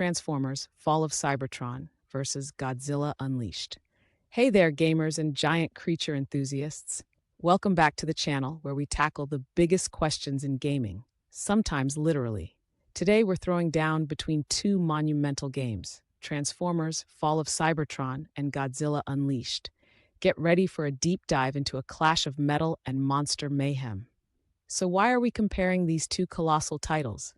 Transformers: Fall of Cybertron versus Godzilla Unleashed. Hey there, gamers and giant creature enthusiasts. Welcome back to the channel where we tackle the biggest questions in gaming, sometimes literally. Today we're throwing down between two monumental games, Transformers: Fall of Cybertron and Godzilla Unleashed. Get ready for a deep dive into a clash of metal and monster mayhem. So why are we comparing these two colossal titles?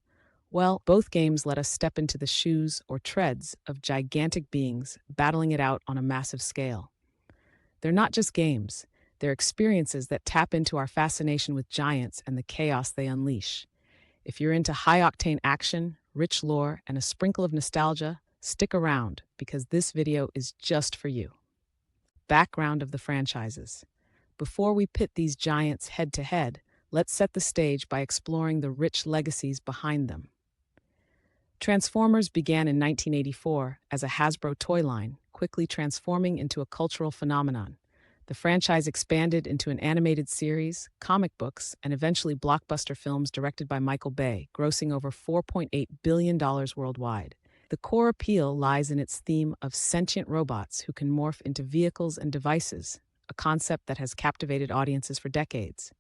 Well, both games let us step into the shoes or treads of gigantic beings battling it out on a massive scale. They're not just games, they're experiences that tap into our fascination with giants and the chaos they unleash. If you're into high-octane action, rich lore, and a sprinkle of nostalgia, stick around because this video is just for you. Background of the franchises. Before we pit these giants head-to-head, let's set the stage by exploring the rich legacies behind them. Transformers began in 1984 as a Hasbro toy line, quickly transforming into a cultural phenomenon. The franchise expanded into an animated series, comic books, and eventually blockbuster films directed by Michael Bay, grossing over $4.8 billion worldwide. The core appeal lies in its theme of sentient robots who can morph into vehicles and devices, a concept that has captivated audiences for decades.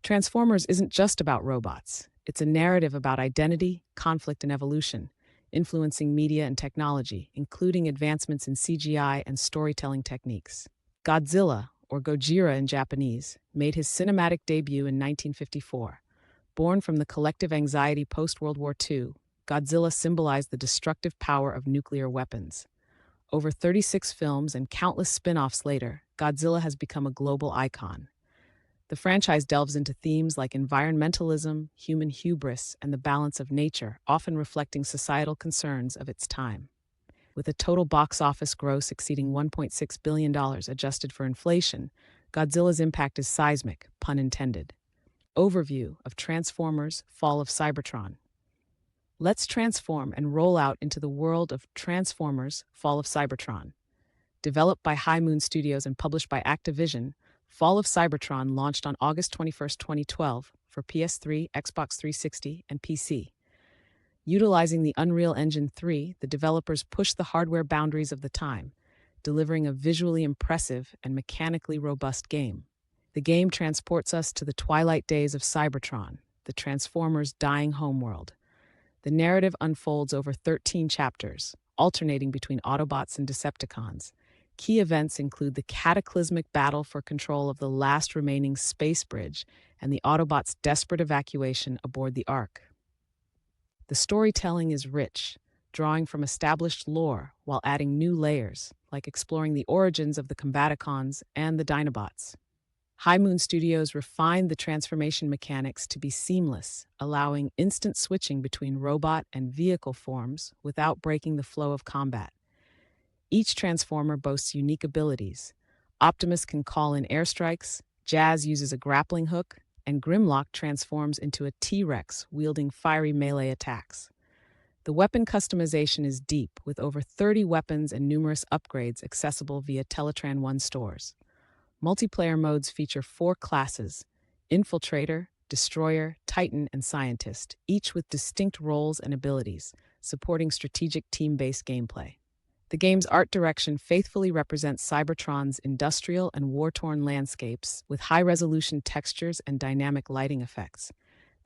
Transformers isn't just about robots. It's a narrative about identity, conflict, and evolution, influencing media and technology, including advancements in CGI and storytelling techniques. Godzilla, or Gojira in Japanese, made his cinematic debut in 1954. Born from the collective anxiety post-World War II, Godzilla symbolized the destructive power of nuclear weapons. Over 36 films and countless spin-offs later, Godzilla has become a global icon. The franchise delves into themes like environmentalism, human hubris, and the balance of nature, often reflecting societal concerns of its time. With a total box office gross exceeding $1.6 billion adjusted for inflation, Godzilla's impact is seismic, pun intended. Overview of Transformers: Fall of Cybertron. Let's transform and roll out into the world of Transformers: Fall of Cybertron. Developed by High Moon Studios and published by Activision, Fall of Cybertron launched on August 21, 2012 for PS3, Xbox 360, and PC. Utilizing the Unreal Engine 3, the developers pushed the hardware boundaries of the time, delivering a visually impressive and mechanically robust game. The game transports us to the twilight days of Cybertron, the Transformers' dying homeworld. The narrative unfolds over 13 chapters, alternating between Autobots and Decepticons. Key events include the cataclysmic battle for control of the last remaining space bridge and the Autobots' desperate evacuation aboard the Ark. The storytelling is rich, drawing from established lore while adding new layers, like exploring the origins of the Combaticons and the Dinobots. High Moon Studios refined the transformation mechanics to be seamless, allowing instant switching between robot and vehicle forms without breaking the flow of combat. Each Transformer boasts unique abilities. Optimus can call in airstrikes, Jazz uses a grappling hook, and Grimlock transforms into a T-Rex wielding fiery melee attacks. The weapon customization is deep, with over 30 weapons and numerous upgrades accessible via Teletran 1 stores. Multiplayer modes feature 4 classes: Infiltrator, Destroyer, Titan, and Scientist, each with distinct roles and abilities, supporting strategic team-based gameplay. The game's art direction faithfully represents Cybertron's industrial and war-torn landscapes with high-resolution textures and dynamic lighting effects.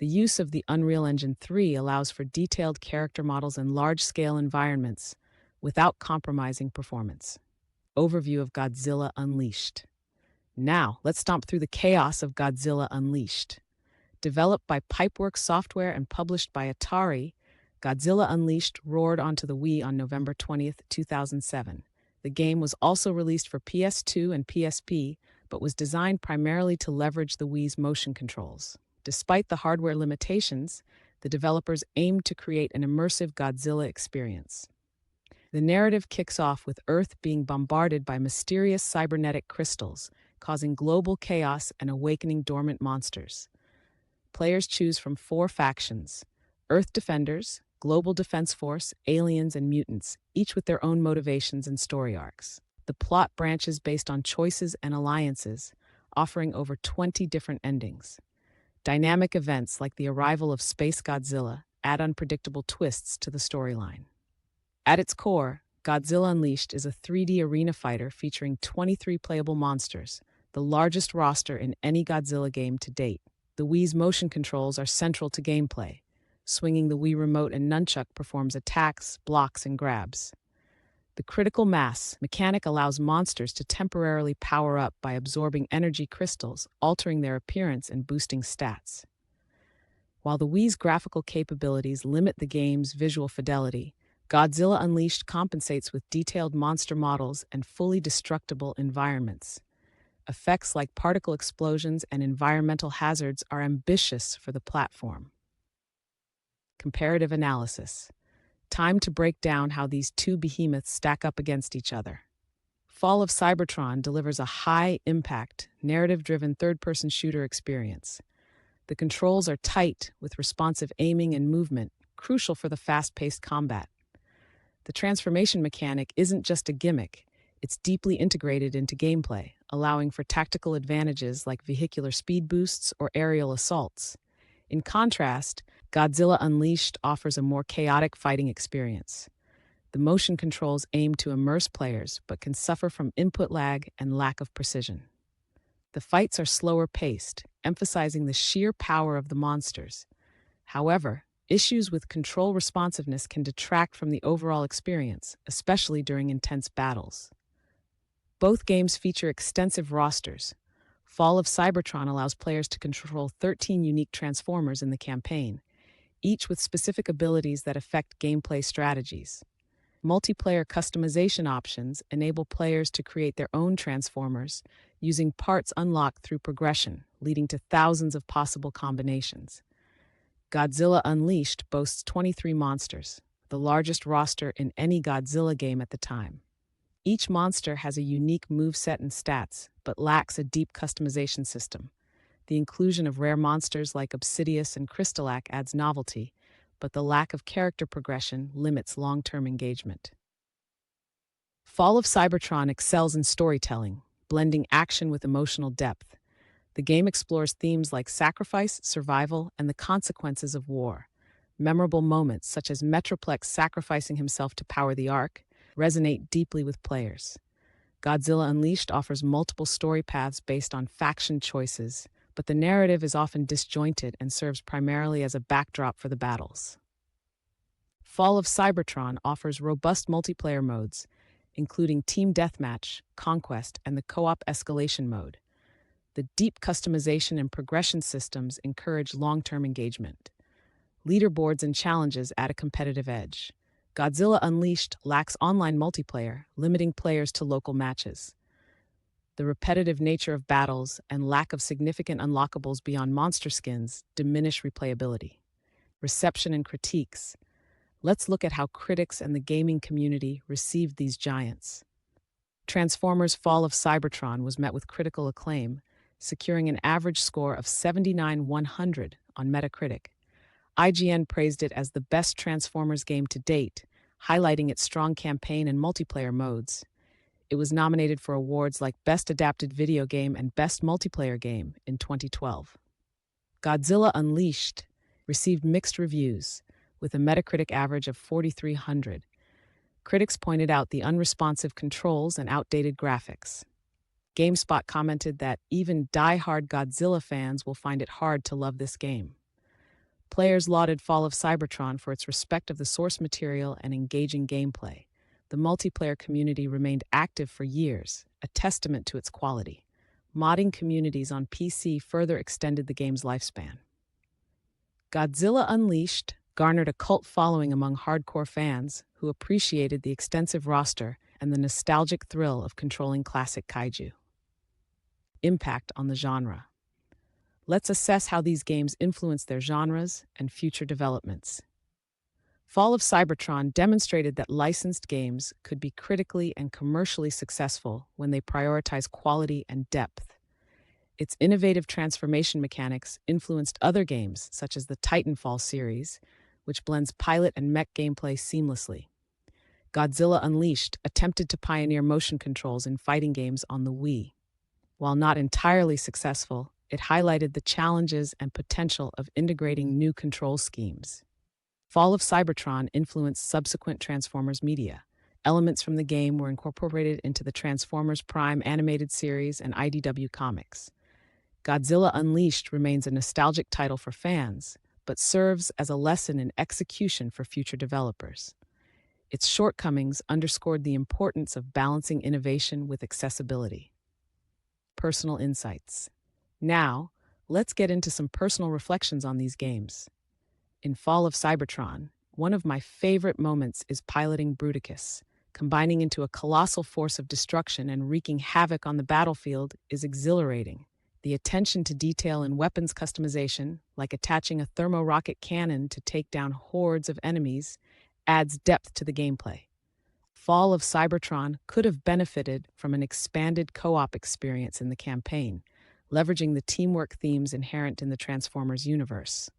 The use of the Unreal Engine 3 allows for detailed character models and large-scale environments without compromising performance. Overview of Godzilla Unleashed. Now, let's stomp through the chaos of Godzilla Unleashed. Developed by Pipeworks Software and published by Atari, Godzilla Unleashed roared onto the Wii on November 20, 2007. The game was also released for PS2 and PSP, but was designed primarily to leverage the Wii's motion controls. Despite the hardware limitations, the developers aimed to create an immersive Godzilla experience. The narrative kicks off with Earth being bombarded by mysterious cybernetic crystals, causing global chaos and awakening dormant monsters. Players choose from 4 factions: Earth Defenders, Global Defense Force, Aliens, and Mutants, each with their own motivations and story arcs. The plot branches based on choices and alliances, offering over 20 different endings. Dynamic events like the arrival of Space Godzilla add unpredictable twists to the storyline. At its core, Godzilla Unleashed is a 3D arena fighter featuring 23 playable monsters, the largest roster in any Godzilla game to date. The Wii's motion controls are central to gameplay. Swinging the Wii remote and nunchuck performs attacks, blocks, and grabs. The critical mass mechanic allows monsters to temporarily power up by absorbing energy crystals, altering their appearance and boosting stats. While the Wii's graphical capabilities limit the game's visual fidelity, Godzilla Unleashed compensates with detailed monster models and fully destructible environments. Effects like particle explosions and environmental hazards are ambitious for the platform. Comparative analysis. Time to break down how these two behemoths stack up against each other. Fall of Cybertron delivers a high-impact, narrative-driven third-person shooter experience. The controls are tight, with responsive aiming and movement, crucial for the fast-paced combat. The transformation mechanic isn't just a gimmick, it's deeply integrated into gameplay, allowing for tactical advantages like vehicular speed boosts or aerial assaults. In contrast, Godzilla Unleashed offers a more chaotic fighting experience. The motion controls aim to immerse players, but can suffer from input lag and lack of precision. The fights are slower paced, emphasizing the sheer power of the monsters. However, issues with control responsiveness can detract from the overall experience, especially during intense battles. Both games feature extensive rosters. Fall of Cybertron allows players to control 13 unique Transformers in the campaign, each with specific abilities that affect gameplay strategies. Multiplayer customization options enable players to create their own Transformers, using parts unlocked through progression, leading to thousands of possible combinations. Godzilla Unleashed boasts 23 monsters, the largest roster in any Godzilla game at the time. Each monster has a unique moveset and stats, but lacks a deep customization system. The inclusion of rare monsters like Obsidius and Crystalak adds novelty, but the lack of character progression limits long-term engagement. Fall of Cybertron excels in storytelling, blending action with emotional depth. The game explores themes like sacrifice, survival, and the consequences of war. Memorable moments, such as Metroplex sacrificing himself to power the Ark, resonate deeply with players. Godzilla Unleashed offers multiple story paths based on faction choices, but the narrative is often disjointed and serves primarily as a backdrop for the battles. Fall of Cybertron offers robust multiplayer modes, including Team Deathmatch, Conquest, and the co-op escalation mode. The deep customization and progression systems encourage long-term engagement. Leaderboards and challenges add a competitive edge. Godzilla Unleashed lacks online multiplayer, limiting players to local matches. The repetitive nature of battles and lack of significant unlockables beyond monster skins diminish replayability. Reception and critiques. Let's look at how critics and the gaming community received these giants. Transformers Fall of Cybertron was met with critical acclaim, securing an average score of 79/100 on Metacritic. IGN praised it as the best Transformers game to date, highlighting its strong campaign and multiplayer modes. It was nominated for awards like Best Adapted Video Game and Best Multiplayer Game in 2012. Godzilla Unleashed received mixed reviews, with a Metacritic average of 4,300. Critics pointed out the unresponsive controls and outdated graphics. GameSpot commented that even die-hard Godzilla fans will find it hard to love this game. Players lauded Fall of Cybertron for its respect of the source material and engaging gameplay. The multiplayer community remained active for years, a testament to its quality. Modding communities on PC further extended the game's lifespan. Godzilla Unleashed garnered a cult following among hardcore fans who appreciated the extensive roster and the nostalgic thrill of controlling classic kaiju. Impact on the genre. Let's assess how these games influence their genres and future developments. Fall of Cybertron demonstrated that licensed games could be critically and commercially successful when they prioritize quality and depth. Its innovative transformation mechanics influenced other games, such as the Titanfall series, which blends pilot and mech gameplay seamlessly. Godzilla Unleashed attempted to pioneer motion controls in fighting games on the Wii. While not entirely successful, it highlighted the challenges and potential of integrating new control schemes. Fall of Cybertron influenced subsequent Transformers media. Elements from the game were incorporated into the Transformers Prime animated series and IDW comics. Godzilla Unleashed remains a nostalgic title for fans, but serves as a lesson in execution for future developers. Its shortcomings underscored the importance of balancing innovation with accessibility. Personal insights. Now, let's get into some personal reflections on these games. In Fall of Cybertron, one of my favorite moments is piloting Bruticus. Combining into a colossal force of destruction and wreaking havoc on the battlefield is exhilarating. The attention to detail in weapons customization, like attaching a thermo-rocket cannon to take down hordes of enemies, adds depth to the gameplay. Fall of Cybertron could have benefited from an expanded co-op experience in the campaign, leveraging the teamwork themes inherent in the Transformers universe.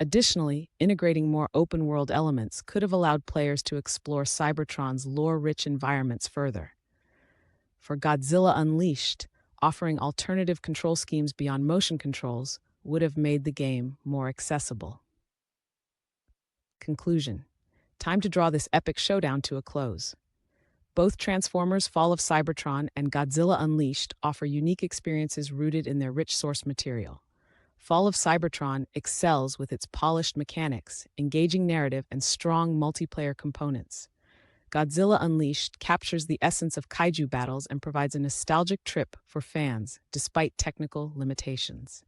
Additionally, integrating more open-world elements could have allowed players to explore Cybertron's lore-rich environments further. For Godzilla Unleashed, offering alternative control schemes beyond motion controls would have made the game more accessible. Conclusion. Time to draw this epic showdown to a close. Both Transformers Fall of Cybertron and Godzilla Unleashed offer unique experiences rooted in their rich source material. Fall of Cybertron excels with its polished mechanics, engaging narrative, and strong multiplayer components. Godzilla Unleashed captures the essence of kaiju battles and provides a nostalgic trip for fans, despite technical limitations.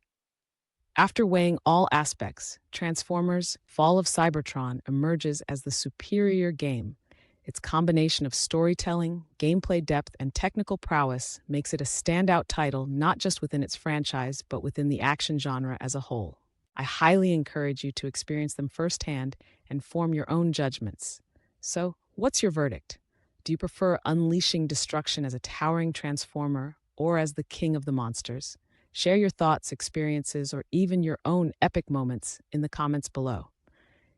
After weighing all aspects, Transformers Fall of Cybertron emerges as the superior game. Its combination of storytelling, gameplay depth, and technical prowess makes it a standout title not just within its franchise, but within the action genre as a whole. I highly encourage you to experience them firsthand and form your own judgments. So, what's your verdict? Do you prefer unleashing destruction as a towering transformer or as the king of the monsters? Share your thoughts, experiences, or even your own epic moments in the comments below.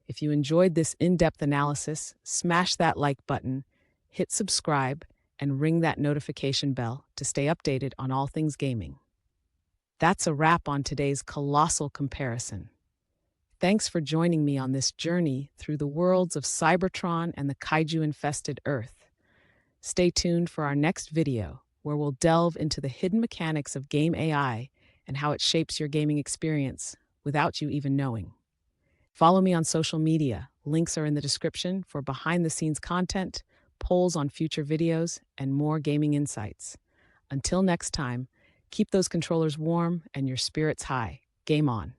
If you enjoyed this in-depth analysis, smash that like button, hit subscribe, and ring that notification bell to stay updated on all things gaming. That's a wrap on today's colossal comparison. Thanks for joining me on this journey through the worlds of Cybertron and the kaiju-infested Earth. Stay tuned for our next video, where we'll delve into the hidden mechanics of game AI and how it shapes your gaming experience without you even knowing. Follow me on social media. Links are in the description for behind-the-scenes content, polls on future videos, and more gaming insights. Until next time, keep those controllers warm and your spirits high. Game on.